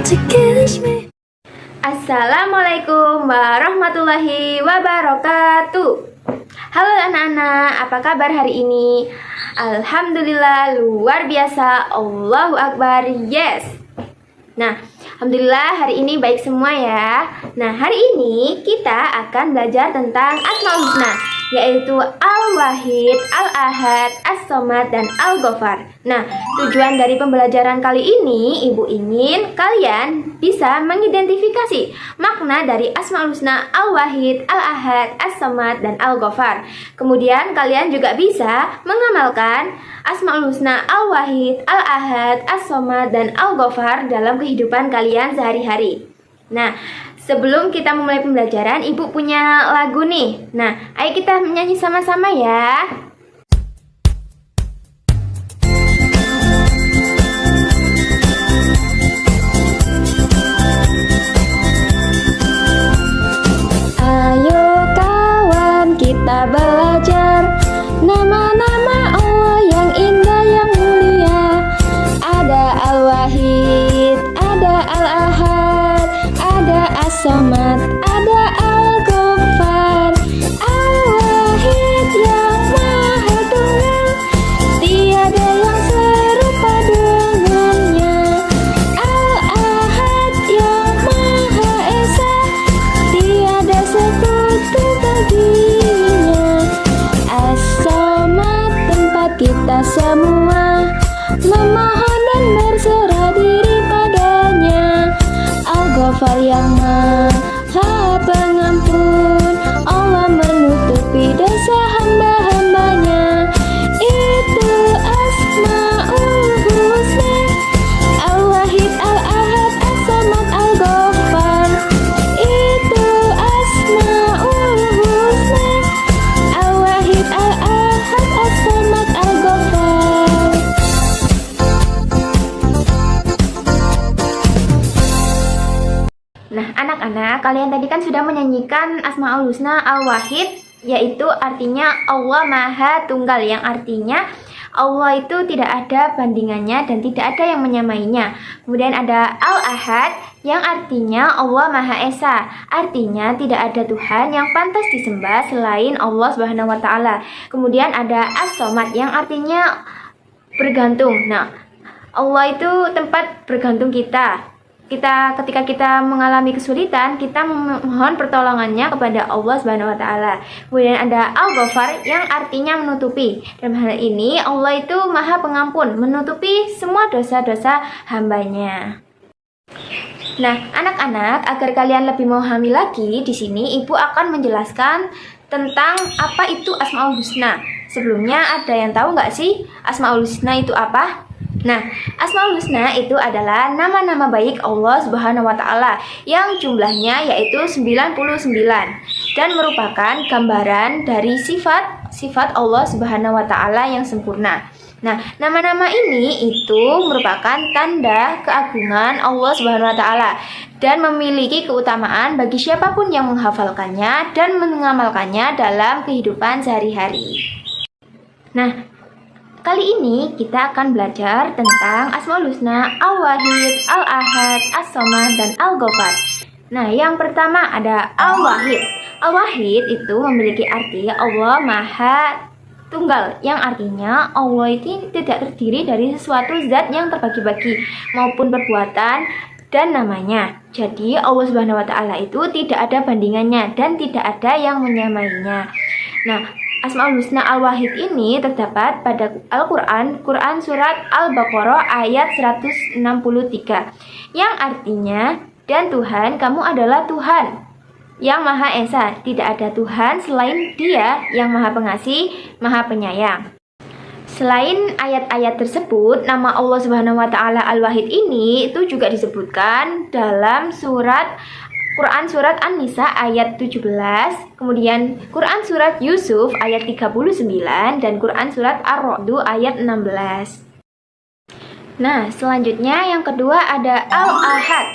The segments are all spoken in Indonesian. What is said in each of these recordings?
to kiss me. Assalamualaikum warahmatullahi wabarakatuh. Halo anak-anak, apa kabar hari ini? Alhamdulillah, luar biasa. Allahu Akbar, yes. Nah, alhamdulillah hari ini baik semua ya. Nah, hari ini kita akan belajar tentang Asmaul Husna, yaitu Al-Wahid, Al-Ahad, As-Somad, dan Al-Ghafar. Nah, tujuan dari pembelajaran kali ini, Ibu ingin kalian bisa mengidentifikasi makna dari Asmaul Husna, Al-Wahid, Al-Ahad, As-Somad, dan Al-Ghafar. Kemudian kalian juga bisa mengamalkan Asmaul Husna, Al-Wahid, Al-Ahad, As-Somad, dan Al-Ghafar dalam kehidupan kalian sehari-hari. Nah, sebelum kita memulai pembelajaran, Ibu punya lagu nih. Nah, ayo kita menyanyi sama-sama ya. Ayo kawan, kita belajar nama-nama Allah yang indah, yang mulia. Ada Al-Wahid, ada Al-Ahad, ada As-Somad, ada Al-Ghafar. Al-Wahid yang maha tunggal, tiada yang serupa dengannya. Al-Ahad yang maha esa, tiada sekutu baginya. As-Somad tempat kita semua memohon dan berserah diri padanya. Al-Ghafar yang maha pengampun, Allah menutupi dosa hamba-hambanya. Itu Asmaul Husna, Al-Wahid, Al-Ahad, As-Somad, Al-Ghafar. Itu Asmaul Husna, Al-Wahid, Al-Ahad, As-Somad, Al-Ghafar. Nah, anak-anak, kalian tadi kan sudah menyanyikan Asmaul Husna Al-Wahid, yaitu artinya Allah Maha Tunggal, yang artinya Allah itu tidak ada bandingannya dan tidak ada yang menyamainya. Kemudian ada Al-Ahad, yang artinya Allah Maha Esa, artinya tidak ada Tuhan yang pantas disembah selain Allah Subhanahu wa Ta'ala. Kemudian ada As-Somad, yang artinya bergantung. Nah, Allah itu tempat bergantung kita. Ketika kita mengalami kesulitan, kita memohon pertolongannya kepada Allah Subhanahu wa Ta'ala. Kemudian ada Al-Ghafar, yang artinya menutupi. Dalam hal ini Allah itu Maha Pengampun, menutupi semua dosa-dosa hambanya. Nah, anak-anak, agar kalian lebih memahami lagi, di sini Ibu akan menjelaskan tentang apa itu Asmaul Husna. Sebelumnya ada yang tahu nggak sih Asmaul Husna itu apa? Nah, Asmaul Husna itu adalah nama-nama baik Allah Subhanahu wa Ta'ala yang jumlahnya yaitu 99 dan merupakan gambaran dari sifat Allah Subhanahu wa Ta'ala yang sempurna. Nah, nama-nama ini itu merupakan tanda keagungan Allah Subhanahu wa Ta'ala dan memiliki keutamaan bagi siapapun yang menghafalkannya dan mengamalkannya dalam kehidupan sehari-hari. Nah, kali ini kita akan belajar tentang Asmaul Husna, Al-Wahid, Al-Ahad, As-Somad, dan Al-Ghafar. Nah, yang pertama ada Al-Wahid. Al-Wahid itu memiliki arti Allah Maha Tunggal, yang artinya Allah itu tidak terdiri dari sesuatu zat yang terbagi-bagi maupun perbuatan dan namanya. Jadi Allah Subhanahu wa Ta'ala itu tidak ada bandingannya dan tidak ada yang menyamainya. Nah, Asmaul Husna Al-Wahid ini terdapat pada Al-Quran, Quran Surat Al-Baqarah ayat 163, yang artinya, dan Tuhan, kamu adalah Tuhan yang Maha Esa, tidak ada Tuhan selain Dia yang Maha Pengasih, Maha Penyayang. Selain ayat-ayat tersebut, nama Allah Subhanahu wa Ta'ala Al-Wahid ini itu juga disebutkan dalam Quran Surat An-Nisa ayat 17, kemudian Quran Surat Yusuf ayat 39, dan Quran Surat Ar-Ra'du ayat 16. Nah, selanjutnya yang kedua ada Al-Ahad.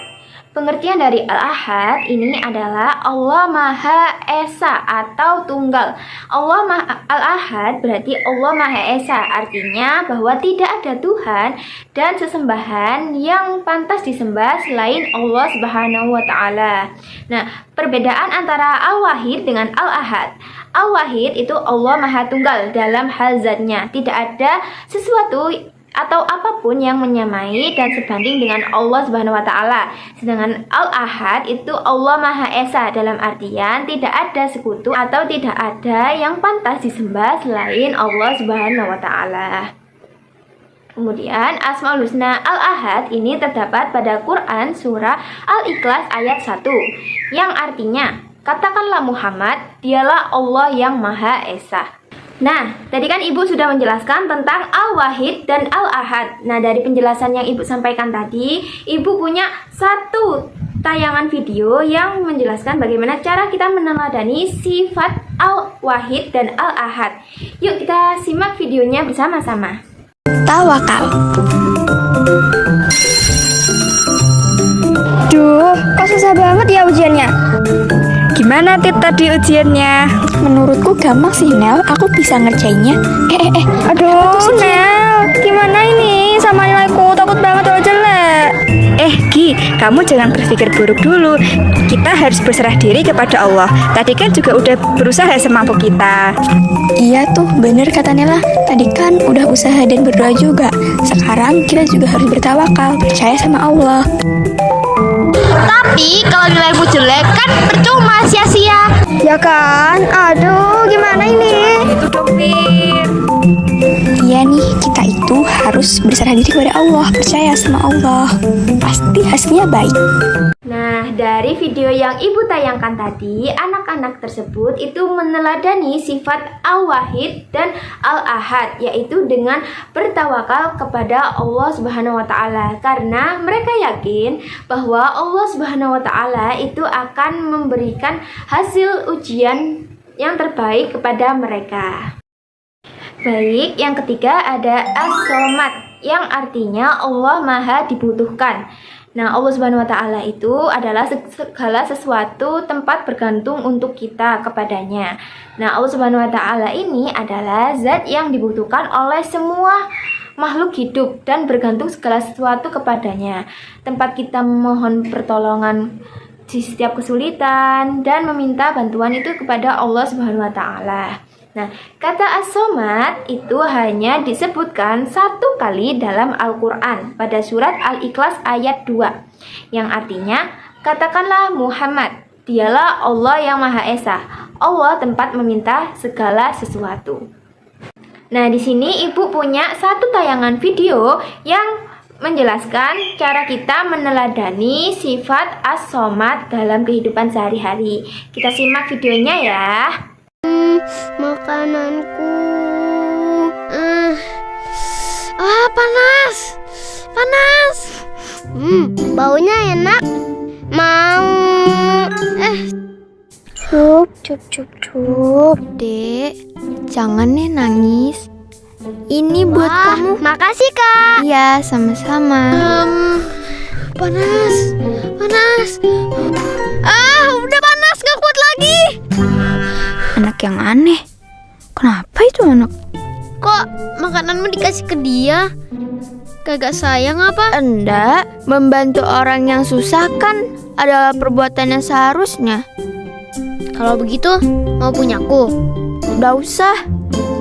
Pengertian dari Al-Ahad ini adalah Allah Maha Esa atau Tunggal. Al-Ahad berarti Allah Maha Esa, artinya bahwa tidak ada Tuhan dan sesembahan yang pantas disembah selain Allah Subhanahu wa Ta'ala. Nah, perbedaan antara Al-Wahid dengan Al-Ahad. Al-Wahid itu Allah Maha Tunggal dalam hal zatnya, tidak ada sesuatu atau apapun yang menyamai dan sebanding dengan Allah Subhanahu wa Ta'ala. Sedangkan Al-Ahad itu Allah Maha Esa, dalam artian tidak ada sekutu atau tidak ada yang pantas disembah selain Allah Subhanahu wa Ta'ala. Kemudian Asmaul Husna Al-Ahad ini terdapat pada Quran surah Al-Ikhlas ayat 1 yang artinya, katakanlah Muhammad, dialah Allah yang Maha Esa. Nah, tadi kan Ibu sudah menjelaskan tentang Al-Wahid dan Al-Ahad. Nah, dari penjelasan yang Ibu sampaikan tadi, Ibu punya satu tayangan video yang menjelaskan bagaimana cara kita meneladani sifat Al-Wahid dan Al-Ahad. Yuk kita simak videonya bersama-sama. Tawakal. Duh, kok susah banget ya ujiannya? Gimana Tit tadi ujiannya? Menurutku gampang sih Nel, aku bisa ngerjainnya. Aduh Nel, gimana ini sama nilaiku? Takut banget kalau jelek. Gi, kamu jangan berpikir buruk dulu. Kita harus berserah diri kepada Allah. Tadi kan juga udah berusaha semampu kita. Iya tuh, bener kata Nela. Tadi kan udah usaha dan berdoa juga. Sekarang kita juga harus bertawakal, percaya sama Allah. Tapi kalau nilaimu jelek kan percuma, sia-sia. Ya kan? Aduh, gimana ini? Itu dong, Fit. Iya nih, kita itu harus berserah diri kepada Allah, percaya sama Allah. Pasti hasilnya baik. Nah, dari video yang Ibu tayangkan tadi, anak-anak tersebut itu meneladani sifat Al-Wahid dan Al-Ahad, yaitu dengan bertawakal kepada Allah Subhanahu wa Ta'ala, karena mereka yakin bahwa Allah Subhanahu wa Ta'ala itu akan memberikan hasil ujian yang terbaik kepada mereka. Baik, yang ketiga ada As-Somad, yang artinya Allah Maha dibutuhkan. Nah, Allah Subhanahu wa Ta'ala itu adalah segala sesuatu tempat bergantung untuk kita kepadanya. Nah, Allah Subhanahu wa Ta'ala ini adalah zat yang dibutuhkan oleh semua makhluk hidup dan bergantung segala sesuatu kepadanya. Tempat kita memohon pertolongan di setiap kesulitan dan meminta bantuan itu kepada Allah Subhanahu wa Ta'ala. Nah, kata As-Somad itu hanya disebutkan satu kali dalam Al-Quran pada surat Al-Ikhlas ayat 2, yang artinya, katakanlah Muhammad, dialah Allah yang Maha Esa, Allah tempat meminta segala sesuatu. Nah, di sini Ibu punya satu tayangan video yang menjelaskan cara kita meneladani sifat As-Somad dalam kehidupan sehari-hari. Kita simak videonya ya. Makananku. Panas. Baunya enak. Mau. Cup. Dek, jangan nih nangis. Ini buat kamu. Makasih, Kak. Iya, sama-sama. Panas. Udah panas, gak kuat lagi. Anak yang aneh. Kenapa itu anak? Kok makananmu dikasih ke dia? Kagak sayang apa? Enggak, membantu orang yang susah kan adalah perbuatan yang seharusnya. Kalau begitu, mau punyaku? Udah usah.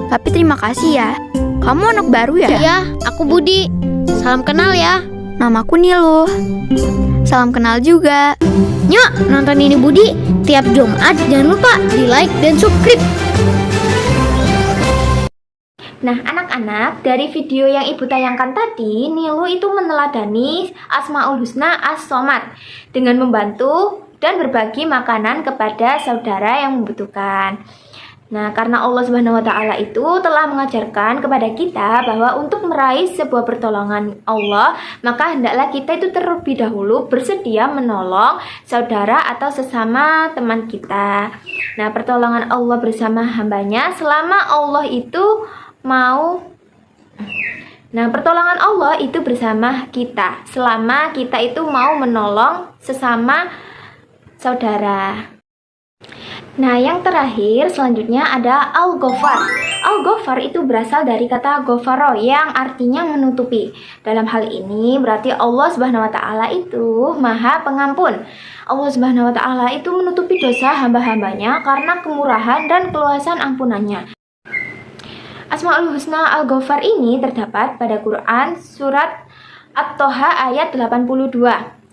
Tapi terima kasih ya. Kamu anak baru ya? Iya, aku Budi. Salam kenal ya. Namaku Niluh. Salam kenal juga. Yuk, nonton ini Budi tiap Jumat. Jangan lupa di like dan subscribe. Nah, anak-anak, dari video yang Ibu tayangkan tadi, Niluh itu meneladani Asmaul Husna As-Somad dengan membantu dan berbagi makanan kepada saudara yang membutuhkan. Nah, karena Allah Subhanahu wa Ta'ala itu telah mengajarkan kepada kita bahwa untuk meraih sebuah pertolongan Allah, maka hendaklah kita itu terlebih dahulu bersedia menolong saudara atau sesama teman kita. Nah, pertolongan Allah bersama hambanya selama Allah itu mau Nah, pertolongan Allah itu bersama kita selama kita itu mau menolong sesama saudara. Nah, yang terakhir selanjutnya ada Al-Ghafar. Al-Ghafar itu berasal dari kata ghafaro yang artinya menutupi. Dalam hal ini berarti Allah Subhanahu wa taala itu Maha Pengampun. Allah Subhanahu wa taala itu menutupi dosa hamba-hambanya karena kemurahan dan keluasan ampunannya. Asmaul Husna Al-Ghafar ini terdapat pada Quran surat At-Toha ayat 82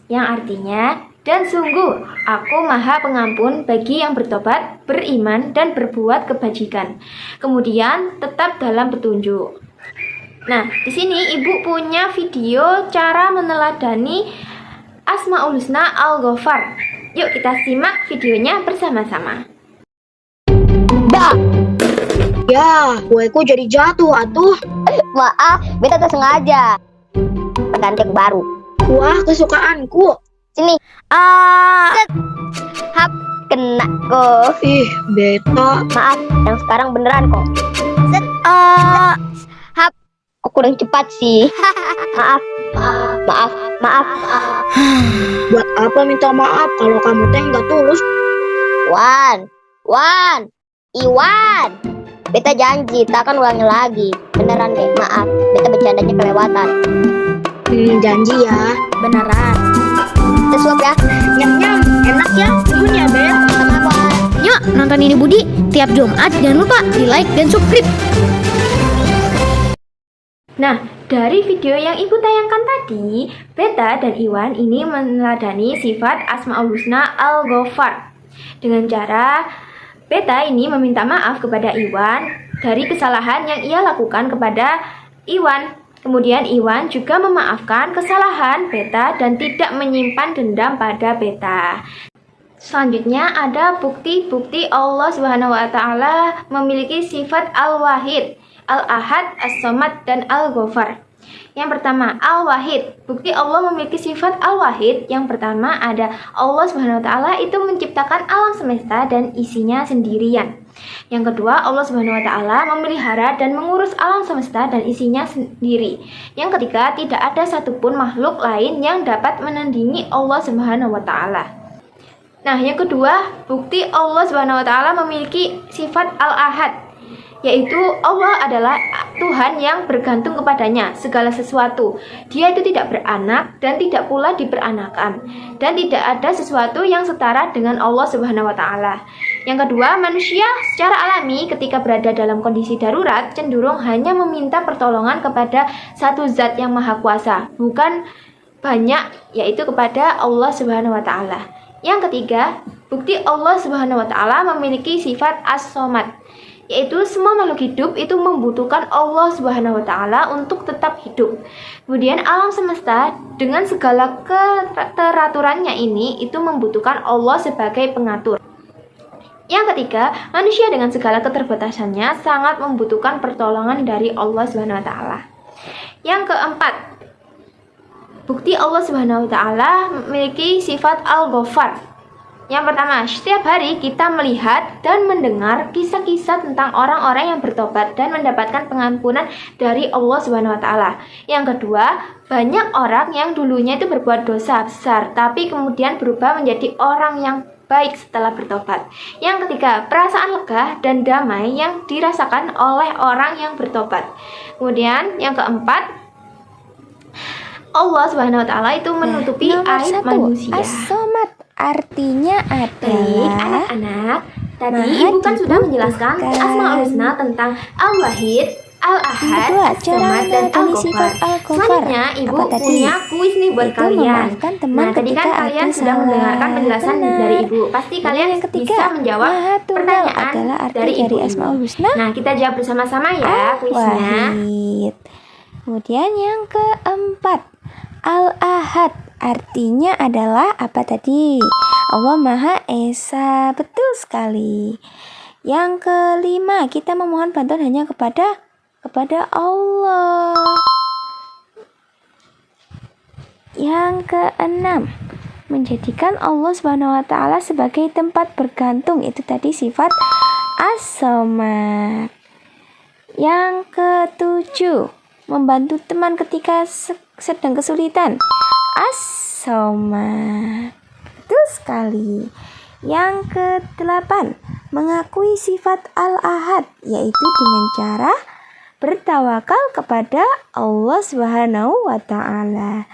yang artinya, dan sungguh aku Maha Pengampun bagi yang bertobat, beriman dan berbuat kebajikan, kemudian tetap dalam petunjuk. Nah, di sini Ibu punya video cara meneladani Asmaul Husna Al-Ghafar. Yuk kita simak videonya bersama-sama. Ya, kueku jadi jatuh atuh. Maaf, beta tak sengaja. Pengganti yang baru. Wah, kesukaanku. Sini. Set. Hap, kena kok. Ih, beta. Maaf, yang sekarang beneran kok. Set. Hap, aku kurang cepat sih. Maaf. Buat apa minta maaf kalau kamu teh nggak tulus? Iwan. Beta janji, tak akan ulangi lagi. Beneran deh, maaf. Beta bercandanya kelewatan. Janji ya. Beneran. Kita suap ya. Nyam-nyam, enak ya. Punya, Bet. Sama Wan. Yuk nonton ini Budi tiap Jumat, jangan lupa di like dan subscribe. Nah, dari video yang Ibu tayangkan tadi, Beta dan Iwan ini meneladani sifat Asmaul Husna Al-Ghafar dengan cara Beta ini meminta maaf kepada Iwan dari kesalahan yang ia lakukan kepada Iwan. Kemudian Iwan juga memaafkan kesalahan Beta dan tidak menyimpan dendam pada Beta. Selanjutnya ada bukti-bukti Allah Subhanahu wa taala memiliki sifat Al-Wahid, Al-Ahad, As-Somad dan Al-Ghafar. Yang pertama, Al-Wahid. Bukti Allah memiliki sifat Al-Wahid. Yang pertama ada Allah Subhanahu wa taala itu menciptakan alam semesta dan isinya sendirian. Yang kedua, Allah Subhanahu wa taala memelihara dan mengurus alam semesta dan isinya sendiri. Yang ketiga, tidak ada satupun makhluk lain yang dapat menandingi Allah Subhanahu wa taala. Nah, yang kedua, bukti Allah Subhanahu wa taala memiliki sifat Al-Ahad, yaitu Allah adalah Tuhan yang bergantung kepadanya segala sesuatu. Dia itu tidak beranak dan tidak pula diperanakan, dan tidak ada sesuatu yang setara dengan Allah Subhanahu wa taala. Yang kedua, manusia secara alami ketika berada dalam kondisi darurat cenderung hanya meminta pertolongan kepada satu zat yang maha kuasa, bukan banyak, yaitu kepada Allah Subhanahu wa taala. Yang ketiga, bukti Allah Subhanahu wa taala memiliki sifat As-Somad, yaitu semua makhluk hidup itu membutuhkan Allah Subhanahu wa taala untuk tetap hidup. Kemudian alam semesta dengan segala keteraturannya ini itu membutuhkan Allah sebagai pengatur. Yang ketiga, manusia dengan segala keterbatasannya sangat membutuhkan pertolongan dari Allah Subhanahu wa taala. Yang keempat, bukti Allah Subhanahu wa taala memiliki sifat Al-Ghafar. Yang pertama, setiap hari kita melihat dan mendengar kisah-kisah tentang orang-orang yang bertobat dan mendapatkan pengampunan dari Allah Subhanahu wa taala. Yang kedua, banyak orang yang dulunya itu berbuat dosa besar tapi kemudian berubah menjadi orang yang baik setelah bertobat. Yang ketiga, perasaan lega dan damai yang dirasakan oleh orang yang bertobat. Kemudian yang keempat, Allah Subhanahu wa taala itu menutupi aib manusia. As-Somad artinya Baik, adalah anak-anak, tadi Maha Ibu kan sudah menjelaskan dibutuhkan. Asmaul Husna tentang Al-Wahid, Al-Ahad, Kedua, cara As-Somad dan meneladani sifat Al-Ghafar. Al-Ghafar. Selanjutnya Ibu Apa tadi? punya kuis nih buat Itu kalian. memaafkan teman Nah, tadi kan ketika kalian aku sudah salah. mendengarkan penjelasan Benar. dari Ibu. Pasti Lalu kalian yang ketiga, bisa menjawab Maha Tunggal pertanyaan adalah arti dari Ibu. dari Asmaul Husna Nah, kita jawab bersama-sama ya kuisnya. Al-Wahid. Kemudian yang keempat, Al-Ahad artinya adalah apa tadi? Allah Maha Esa. Betul sekali. Yang kelima, kita memohon bantuan hanya kepada Allah. Yang keenam, menjadikan Allah Subhanahu wa taala sebagai tempat bergantung. Itu tadi sifat As-Somad. Yang ketujuh, membantu teman ketika sedang kesulitan. As-Somad. Betul sekali. Yang ke-8, mengakui sifat Al-Ahad, yaitu dengan cara bertawakal kepada Allah Subhanahu wa Ta'ala.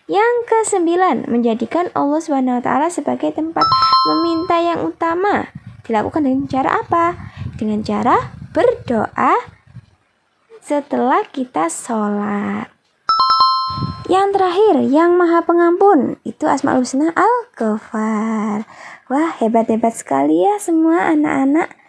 Yang ke-9, menjadikan Allah Subhanahu wa Ta'ala sebagai tempat meminta yang utama. Dilakukan dengan cara apa? Dengan cara berdoa setelah kita sholat. Yang terakhir, yang Maha Pengampun, itu Asmaul Husna Al-Ghafar. Wah, hebat-hebat sekali ya semua anak-anak.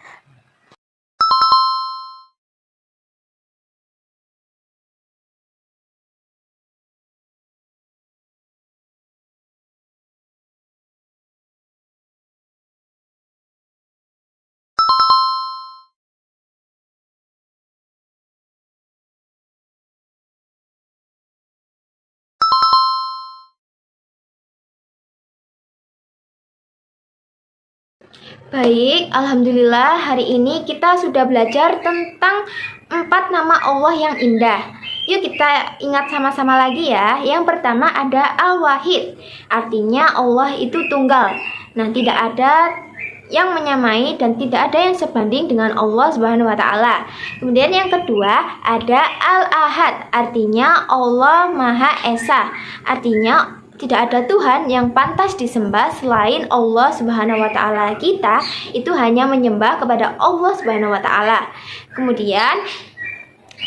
Baik, alhamdulillah hari ini kita sudah belajar tentang 4 nama Allah yang indah. Yuk kita ingat sama-sama lagi ya. Yang pertama ada Al-Wahid, artinya Allah itu tunggal. Nah, tidak ada yang menyamai dan tidak ada yang sebanding dengan Allah Subhanahu wa Ta'ala. Kemudian yang kedua ada Al-Ahad, artinya Allah Maha Esa, artinya tidak ada Tuhan yang pantas disembah selain Allah Subhanahu wa Ta'ala. Kita itu hanya menyembah kepada Allah Subhanahu wa Ta'ala. Kemudian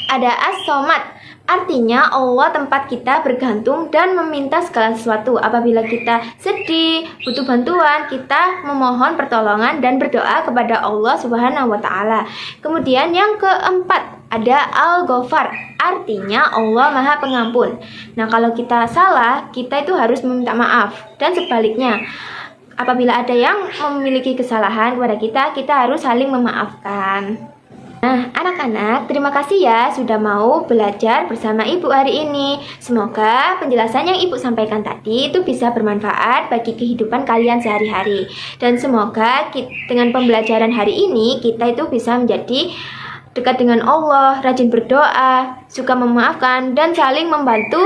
ada As-Somad, artinya Allah tempat kita bergantung dan meminta segala sesuatu. Apabila kita sedih, butuh bantuan, kita memohon pertolongan dan berdoa kepada Allah Subhanahu wa Ta'ala. Kemudian yang keempat ada Al-Ghafar, artinya Allah Maha Pengampun. Nah, kalau kita salah, kita itu harus meminta maaf. Dan sebaliknya, apabila ada yang memiliki kesalahan kepada kita, kita harus saling memaafkan. Nah, anak-anak, terima kasih ya sudah mau belajar bersama Ibu hari ini. Semoga penjelasan yang Ibu sampaikan tadi itu bisa bermanfaat bagi kehidupan kalian sehari-hari. Dan semoga dengan pembelajaran hari ini, kita itu bisa menjadi dekat dengan Allah, rajin berdoa, suka memaafkan, dan saling membantu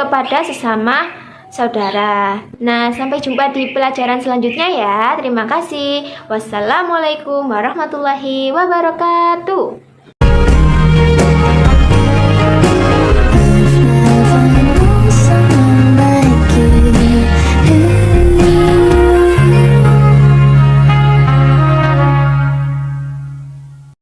kepada sesama saudara. Nah, sampai jumpa di pelajaran selanjutnya ya. Terima kasih. Wassalamualaikum warahmatullahi wabarakatuh.